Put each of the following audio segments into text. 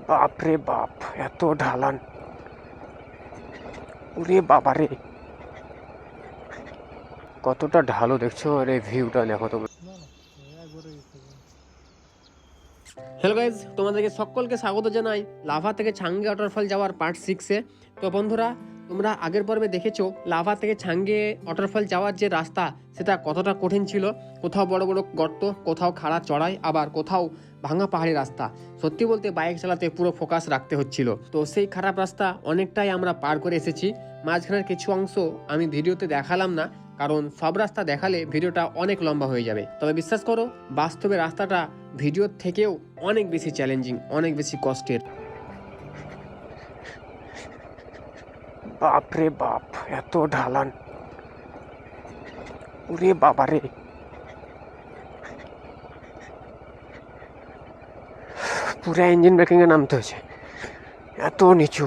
বাপরে বাপ, এত ঢালান! ওরে বাবারে, কতটা ঢালু দেখছো! আর এই ভিউটা দেখো তোমরা। হ্যালো গাইজ, তোমাদেরকে সকলকে স্বাগত জানাই লাভা থেকে ছাঙ্গে ওয়াটারফল যাওয়ার পার্ট 6-এ। তো বন্ধুরা, তোমরা আগের পর্বে দেখেছো লাভা থেকে ছাঙ্গে ওয়াটারফল যাওয়ার যে রাস্তা সেটা কতটা কঠিন ছিল। কোথাও বড় বড় গর্ত, কোথাও খাড়া চড়াই, আবার কোথাও ভাঙা পাহাড়ি রাস্তা। সত্যি বলতে বাইক চালাতে পুরো ফোকাস রাখতে হচ্ছিল। তো সেই খারাপ রাস্তা অনেকটাই আমরা পার করে এসেছি। মাঝখানের কিছু অংশ আমি ভিডিওতে দেখালাম না, কারণ সব রাস্তা দেখালে ভিডিওটা অনেক লম্বা হয়ে যাবে। তবে বিশ্বাস করো, বাস্তবে রাস্তাটা ভিডিওর থেকেও অনেক বেশি চ্যালেঞ্জিং, অনেক বেশি কষ্টের। বাপরে বাপ, এত ঢালান! ওরে বাবারে, পুরো ইঞ্জিন ব্রেকিং এ নামতে হয়েছে, এত নিচু।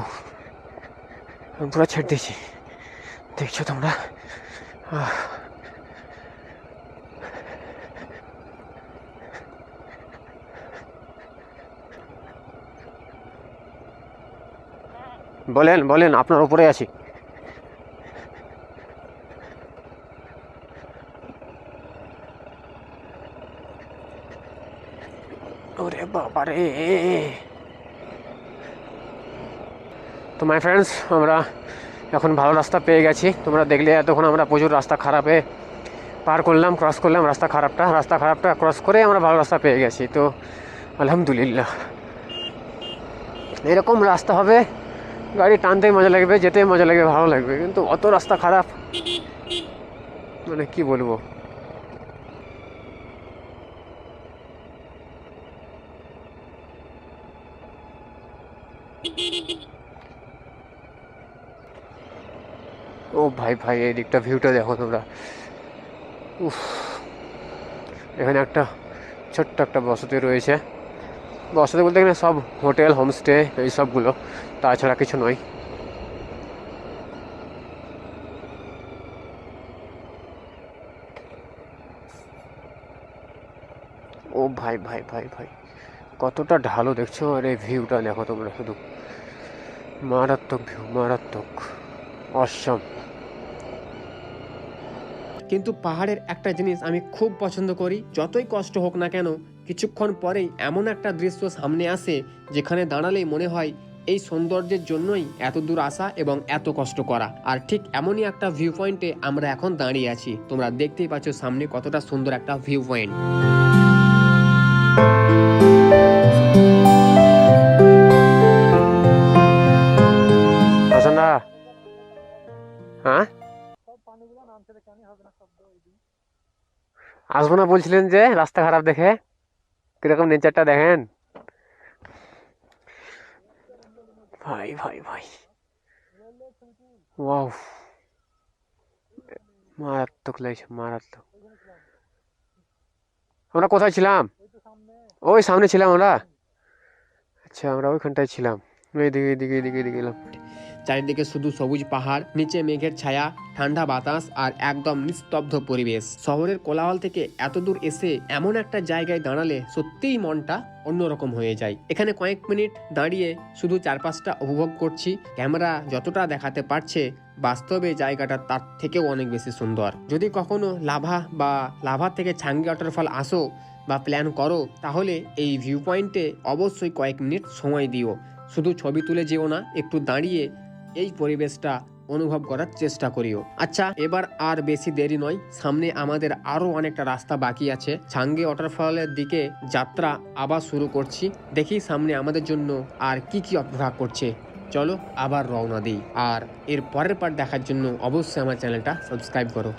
আমি পুরো ছেড়ে দিয়েছি, দেখছো তোমরা। বলেন বলেন, আপনার উপরে আছি। ওরে বাবারে! তো মাই ফ্রেন্ডস, আমরা এখন ভালো রাস্তা পেয়ে গেছি। তোমরা দেখলে এতক্ষণ আমরা প্রচুর রাস্তা খারাপে পার করলাম, ক্রস করলাম রাস্তা খারাপটা ক্রস করে আমরা ভালো রাস্তা পেয়ে গেছি। তো আলহামদুলিল্লাহ, এরকম রাস্তা হবে, গাড়ি টানতেই মজা লাগবে, যেতে মজা লাগবে, ভালো লাগবে। কিন্তু অত রাস্তা খারাপ, মানে কি বলবো। ও ভাই ভাই, এই দিকটা ভিউটা দেখো তোমরা। উফ, এখানে একটা ছোট্ট একটা বসতি রয়েছে। বসতি বলতে এখানে সব হোটেল, হোমস্টে এই সবগুলো, তাছাড়া কিছু নয়। ও ভাই ভাই ভাই ভাই, কতটা ঢালু দেখছো! আর এই ভিউটা দেখো তোমরা, শুধু মারাত্মক ভিউ, মারাত্মক, অসম। কিন্তু পাহাড়ের একটা জিনিস আমি খুব পছন্দ করি, যতই কষ্ট হোক না কেন, কিছুক্ষণ পরেই এমন একটা দৃশ্য সামনে আসে যেখানে দাঁড়ালেই মনে হয় এই সৌন্দর্যের জন্যই এত দূর আসা এবং এত কষ্ট করা। আর ঠিক এমনই একটা ভিউ পয়েন্টে আমরা এখন দাঁড়িয়ে আছি। তোমরা দেখতেই পাচ্ছ সামনে কতটা সুন্দর একটা ভিউ পয়েন্ট। হাসান দা, হ্যাঁ আসবো না বলছিলেন যে? রাস্তা খারাপ দেখে কিরকম নেচারটা দেখেন ভাই ভাই ভাই, ওয়াও, মারাত্মক লাগছে, মারাত্মক। আমরা কোথায় ছিলাম? ওই সামনে ছিলাম আমরা। আচ্ছা, আমরা ওইখানটায় ছিলাম। এইদিকে এইদিকে এইদিকে এইদিকে এলাম। চারিদিকে শুধু সবুজ পাহাড়, নিচে মেঘের ছায়া, ঠান্ডা বাতাস আর একদম নিস্তব্ধ পরিবেশ। শহরের কোলাহল থেকে এত দূর এসে এমন একটা জায়গায় দাঁড়ালে সত্যিই মনটা অন্যরকম হয়ে যায়। এখানে কয়েক মিনিট দাঁড়িয়ে শুধু চারপাশটা উপভোগ করছি। ক্যামেরা যতটা দেখাতে পারছে, বাস্তবে জায়গাটা তার থেকেও অনেক বেশি সুন্দর। যদি কখনো লাভা থেকে ছাঙ্গে ওয়াটারফল আসো বা প্ল্যান করো, তাহলে এই ভিউ পয়েন্টে অবশ্যই কয়েক মিনিট সময় দিও। শুধু ছবি তুলে যেও না, একটু দাঁড়িয়ে এই পরিবেশটা অনুভব করার চেষ্টা করিও। আচ্ছা, এবার আর বেশি দেরি নয়, সামনে আমাদের আরো অনেকটা রাস্তা বাকি আছে। ছাঙ্গে ওয়াটারফলের দিকে যাত্রা আবার শুরু করছি। দেখি সামনে আমাদের জন্য আর কি কি অপেক্ষা করছে। চলো আবার রওনা দিই। আর এর পরের পার্ট দেখার জন্য অবশ্যই আমার চ্যানেলটা সাবস্ক্রাইব করো।